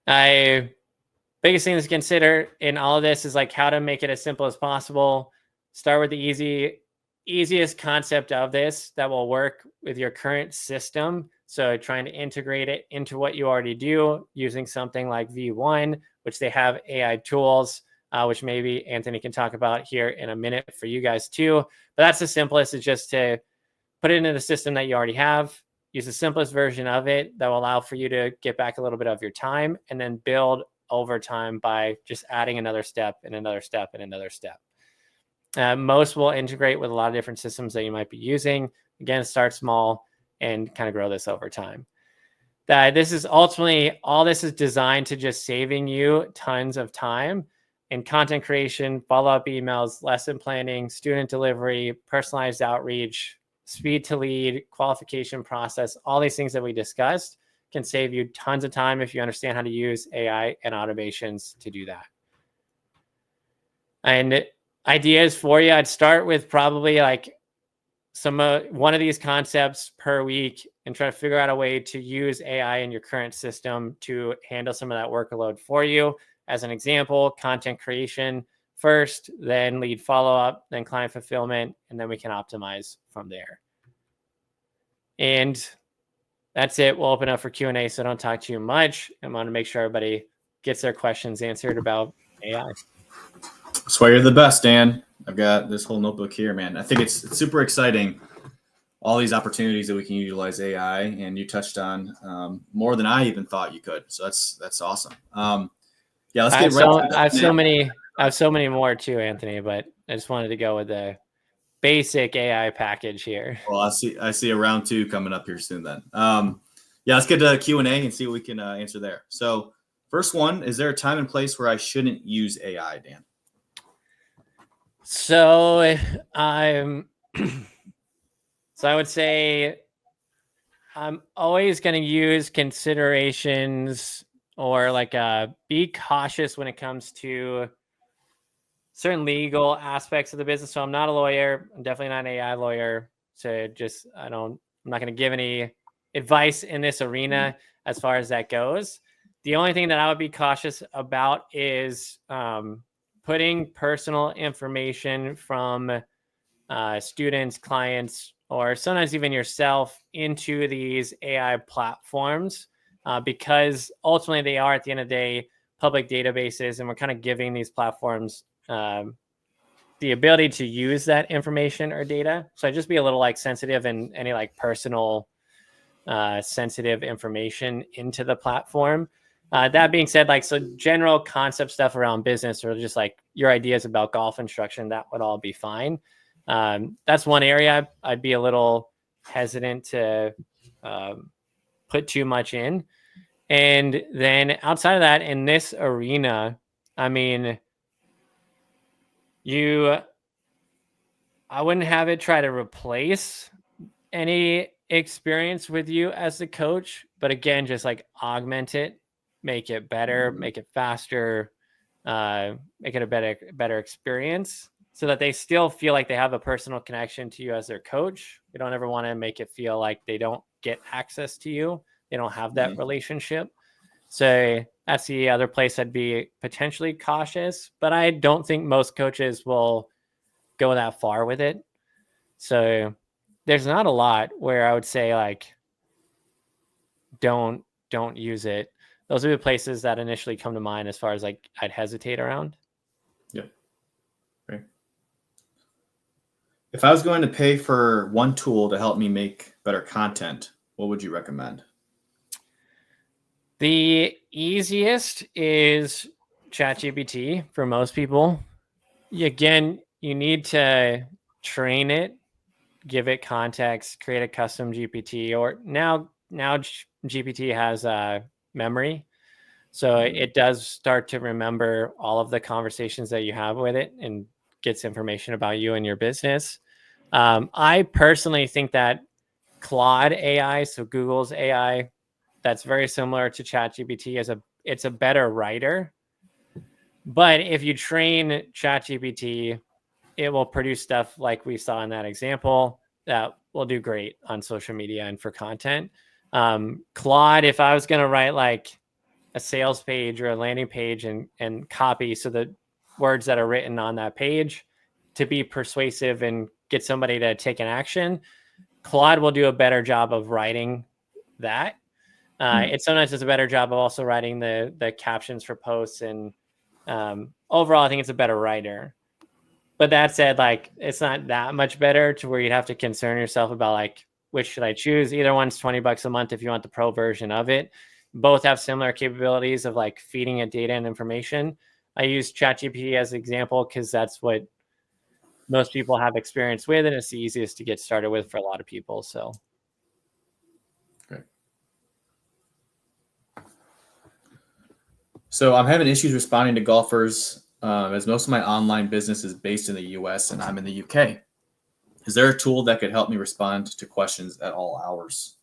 Biggest thing to consider in all of this is like how to make it as simple as possible. Start with the easiest concept of this that will work with your current system. So trying to integrate it into what you already do using something like V1, which they have AI tools, which maybe Anthony can talk about here in a minute for you guys too. But that's the simplest, is just to put it into the system that you already have, use the simplest version of it that will allow for you to get back a little bit of your time, and then build over time by just adding another step and another step and another step. Most will integrate with a lot of different systems that you might be using. Again, start small and kind of grow this over time. This is ultimately, all this is designed to just saving you tons of time in content creation, follow-up emails, lesson planning, student delivery, personalized outreach, speed to lead, qualification process. All these things that we discussed can save you tons of time if you understand how to use AI and automations to do that. And ideas for you, I'd start with probably like one of these concepts per week and try to figure out a way to use AI in your current system to handle some of that workload for you. As an example, content creation first, then lead follow-up, then client fulfillment, and then we can optimize from there. And that's it. We'll open up for Q&A, so don't talk too much. I want to make sure everybody gets their questions answered about AI. That's why you're the best, Dan. I've got this whole notebook here, man. I think it's super exciting, all these opportunities that we can utilize AI, and you touched on more than I even thought you could. So that's awesome. Yeah, let's get right to that. I have so many more too, Anthony, but I just wanted to go with the basic AI package here. Well, I see a round 2 coming up here soon then. Yeah, let's get to Q&A and see what we can answer there. So first one, is there a time and place where I shouldn't use AI, Dan? So I would say I'm always going to use considerations or like be cautious when it comes to certain legal aspects of the business. So I'm not a lawyer. I'm definitely not an AI lawyer. So I'm not going to give any advice in this arena as far as that goes. The only thing that I would be cautious about is putting personal information from students, clients, or sometimes even yourself into these AI platforms because ultimately they are, at the end of the day, public databases, and we're kind of giving these platforms the ability to use that information or data. So I just be a little like sensitive in any like personal sensitive information into the platform. That being said, like, so general concept stuff around business or just like your ideas about golf instruction, that would all be fine. That's one area I'd be a little hesitant to put too much in. And then outside of that, in this arena, I mean, I wouldn't have it try to replace any experience with you as a coach, but again, just like augment it, make it better, make it faster, make it a better experience so that they still feel like they have a personal connection to you as their coach. We don't ever want to make it feel like they don't get access to you. They don't have that relationship. So that's the other place I'd be potentially cautious, but I don't think most coaches will go that far with it. So there's not a lot where I would say like, don't use it. Those are the places that initially come to mind as far as like I'd hesitate around. If I was going to pay for one tool to help me make better content, what would you recommend? The easiest is ChatGPT for most people. Again, you need to train it, give it context, create a custom GPT, or now GPT has memory. So it does start to remember all of the conversations that you have with it and gets information about you and your business. I personally think that Claude AI, so Google's AI, that's very similar to ChatGPT, it's a better writer. But if you train ChatGPT, it will produce stuff like we saw in that example that will do great on social media and for content. Claude, if I was going to write like a sales page or a landing page and copy, so the words that are written on that page to be persuasive and get somebody to take an action, Claude will do a better job of writing that. It sometimes does a better job of also writing the captions for posts, and overall, I think it's a better writer. But that said, like, it's not that much better to where you'd have to concern yourself about like which should I choose. Either one's $20 a month if you want the pro version of it. Both have similar capabilities of like feeding it data and information. I use ChatGPT as an example because that's what most people have experience with, and it's the easiest to get started with for a lot of people. So, Great. So I'm having issues responding to golfers as most of my online business is based in the US and I'm in the UK. Is there a tool that could help me respond to questions at all hours?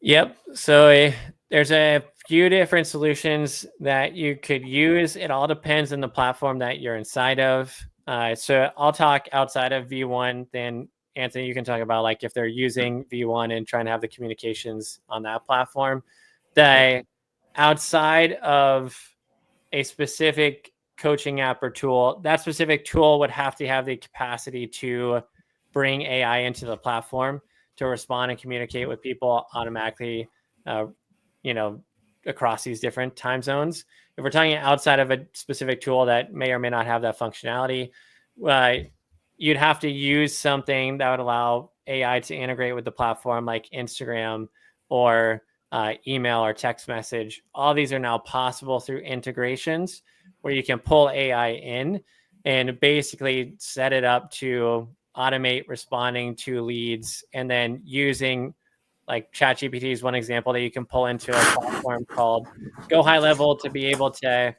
yep. So there's a few different solutions that you could use. It all depends on the platform that you're inside of. So I'll talk outside of V1, then Anthony, you can talk about like if they're using V1 and trying to have the communications on that platform. The outside of a specific coaching app or tool, that specific tool would have to have the capacity to bring AI into the platform to respond and communicate with people automatically, you know, across these different time zones. If we're talking outside of a specific tool that may or may not have that functionality, you'd have to use something that would allow AI to integrate with the platform like Instagram or email or text message. All these are now possible through integrations where you can pull AI in and basically set it up to automate responding to leads, and then using like ChatGPT is one example that you can pull into a platform called Go High Level to be able to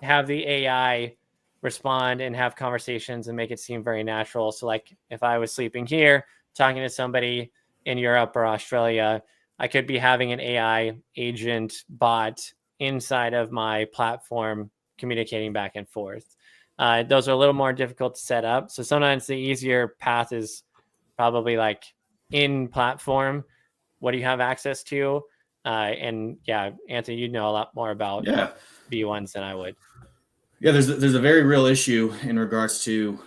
have the AI respond and have conversations and make it seem very natural. So like if I was sleeping here, talking to somebody in Europe or Australia, I could be having an AI agent bot inside of my platform communicating back and forth. Those are a little more difficult to set up. So sometimes the easier path is probably like in platform. What do you have access to? And yeah, Anthony, you know a lot more about Yeah. V1s than I would. Yeah, there's a very real issue in regards to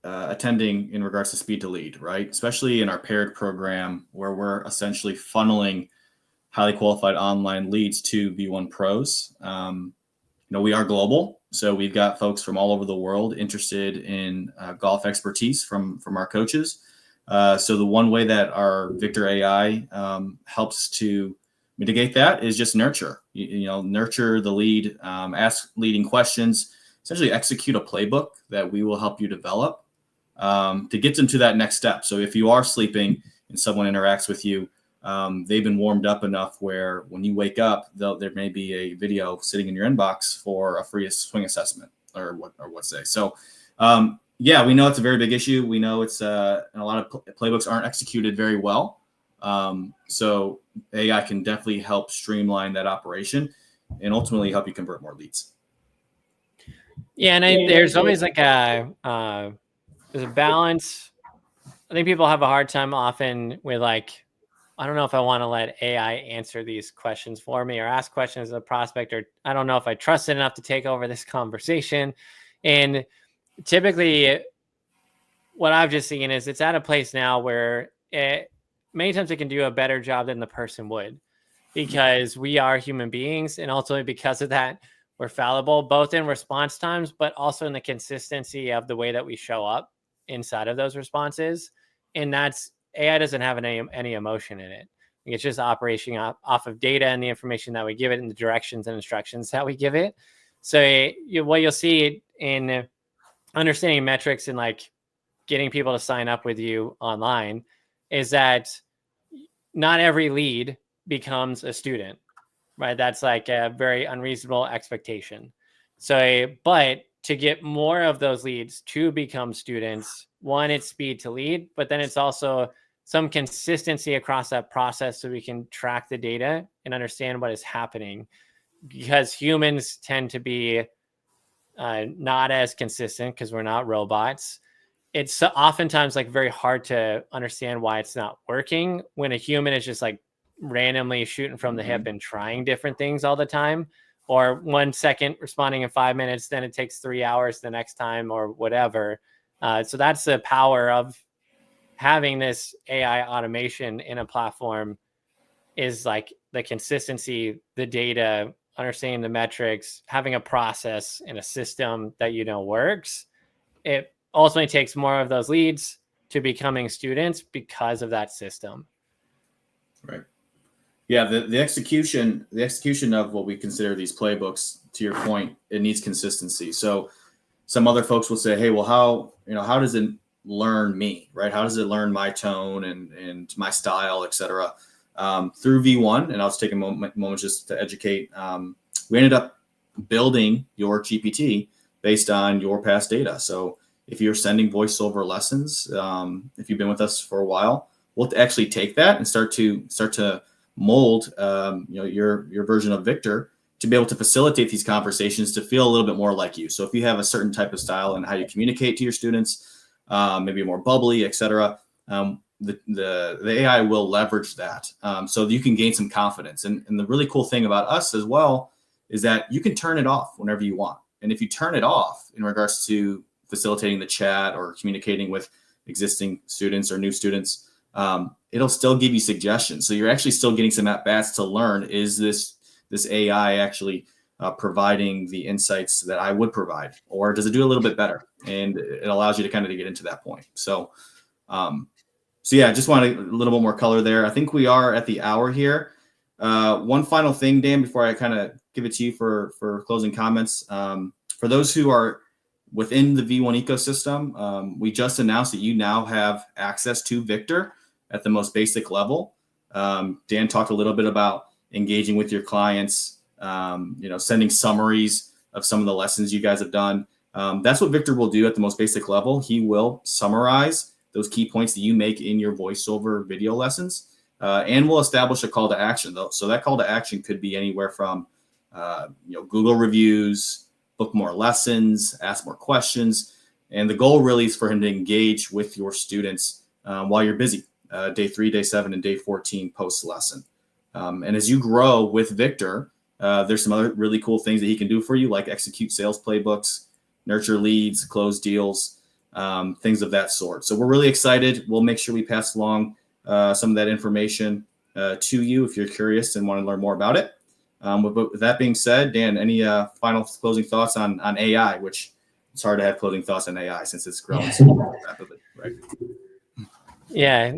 attending in regards to speed to lead, right? Especially in our paired program where we're essentially funneling highly qualified online leads to V1 pros. We are global, so we've got folks from all over the world interested in golf expertise from our coaches. So the one way that our Victor AI helps to mitigate that is just nurture. Nurture the lead, ask leading questions, essentially execute a playbook that we will help you develop to get them to that next step. So if you are sleeping and someone interacts with you, they've been warmed up enough where when you wake up, there may be a video sitting in your inbox for a free swing assessment or what say. So yeah, we know it's a very big issue. We know it's and a lot of playbooks aren't executed very well. So AI can definitely help streamline that operation and ultimately help you convert more leads. Yeah, and there's always like there's a balance. I think people have a hard time often with like, I don't know if I want to let AI answer these questions for me or ask questions as a prospect, or I don't know if I trust it enough to take over this conversation. And typically what I've just seen is it's at a place now where many times it can do a better job than the person would, because we are human beings. And ultimately because of that, we're fallible, both in response times, but also in the consistency of the way that we show up inside of those responses. And that's AI doesn't have any emotion in it. It's just operating off of data and the information that we give it and the directions and instructions that we give it. So what you'll see in understanding metrics and like getting people to sign up with you online is that not every lead becomes a student, right? That's like a very unreasonable expectation. So, but to get more of those leads to become students, one, it's speed to lead, but then it's also some consistency across that process so we can track the data and understand what is happening, because humans tend to be not as consistent because we're not robots. It's oftentimes like very hard to understand why it's not working when a human is just like randomly shooting from the hip and trying different things all the time, or 1 second responding in 5 minutes, then it takes 3 hours the next time or whatever. So that's the power of having this AI automation in a platform, is like the consistency, the data, understanding the metrics, having a process and a system that works. It ultimately takes more of those leads to becoming students because of that system. Right. Yeah. The execution of what we consider these playbooks, to your point, it needs consistency. So some other folks will say, hey, well, how does it learn me, right? How does it learn my tone and my style, et cetera? Through V1, and I'll just take a moment just to educate. We ended up building your GPT based on your past data. So if you're sending voiceover lessons, if you've been with us for a while, we'll actually take that and start to mold, your version of Victor to be able to facilitate these conversations to feel a little bit more like you. So if you have a certain type of style and how you communicate to your students, maybe more bubbly, et cetera, the AI will leverage that, so that you can gain some confidence. And the really cool thing about us as well is that you can turn it off whenever you want. And if you turn it off in regards to facilitating the chat or communicating with existing students or new students, it'll still give you suggestions. So you're actually still getting some at-bats to learn, is this AI actually providing the insights that I would provide, or does it do a little bit better? And it allows you to kind of get into that point. So yeah, I just wanted a little bit more color there. I think we are at the hour here. One final thing, Dan, before I kind of give it to you for closing comments. For those who are within the V1 ecosystem, we just announced that you now have access to Victor at the most basic level. Dan talked a little bit about engaging with your clients, sending summaries of some of the lessons you guys have done. That's what Victor will do at the most basic level. He will summarize those key points that you make in your voiceover video lessons, and we'll establish a call to action, though. So that call to action could be anywhere from, Google reviews, book more lessons, ask more questions. And the goal really is for him to engage with your students while you're busy, day 3, day 7, and day 14 post lesson. And as you grow with Victor, there's some other really cool things that he can do for you, like execute sales playbooks, nurture leads, close deals, things of that sort. So we're really excited. We'll make sure we pass along some of that information to you if you're curious and want to learn more about it. With that being said, Dan, any final closing thoughts on AI, which it's hard to have closing thoughts on AI since it's growing so rapidly, right? Yeah,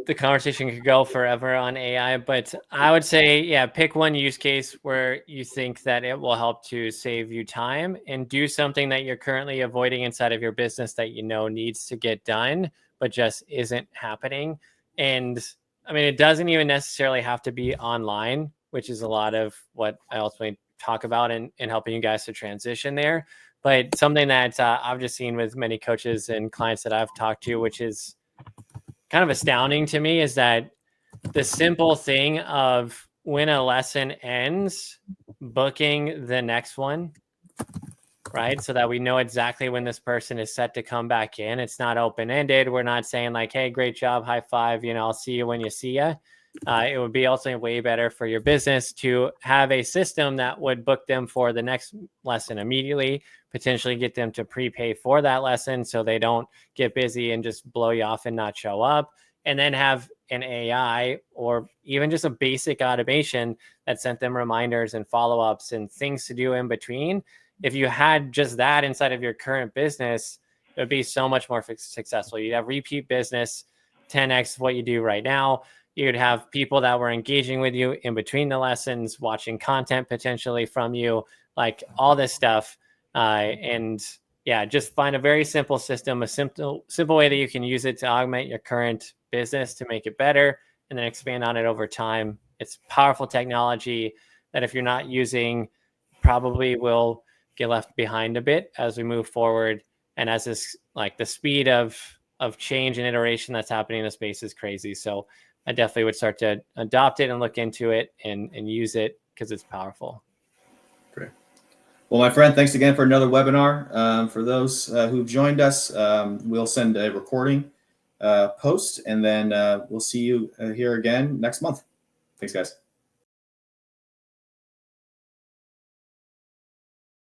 the conversation could go forever on AI, but I would say, pick one use case where you think that it will help to save you time, and do something that you're currently avoiding inside of your business that needs to get done, but just isn't happening. And I mean, it doesn't even necessarily have to be online, which is a lot of what I ultimately talk about in helping you guys to transition there. But something that I've just seen with many coaches and clients that I've talked to, which is kind of astounding to me, is that the simple thing of when a lesson ends, booking the next one, right? So that we know exactly when this person is set to come back in. It's not open-ended. We're not saying like, hey, great job, high five, I'll see you when you see ya. It would be ultimately way better for your business to have a system that would book them for the next lesson immediately, potentially get them to prepay for that lesson so they don't get busy and just blow you off and not show up. and then have an AI or even just a basic automation that sent them reminders and follow-ups and things to do in between. If you had just that inside of your current business, it would be so much more successful. You'd have repeat business, 10x what you do right now. You'd have people that were engaging with you in between the lessons, watching content potentially from you, like all this stuff. And yeah, just find a very simple system, a simple way that you can use it to augment your current business to make it better, and then expand on it over time. It's powerful technology that if you're not using, probably will get left behind a bit as we move forward. And as this, like the speed of change and iteration that's happening in the space is crazy. So I definitely would start to adopt it and look into it and use it because it's powerful. Great. Well, my friend, thanks again for another webinar. For those who've joined us, we'll send a recording post, and then we'll see you here again next month. Thanks, guys.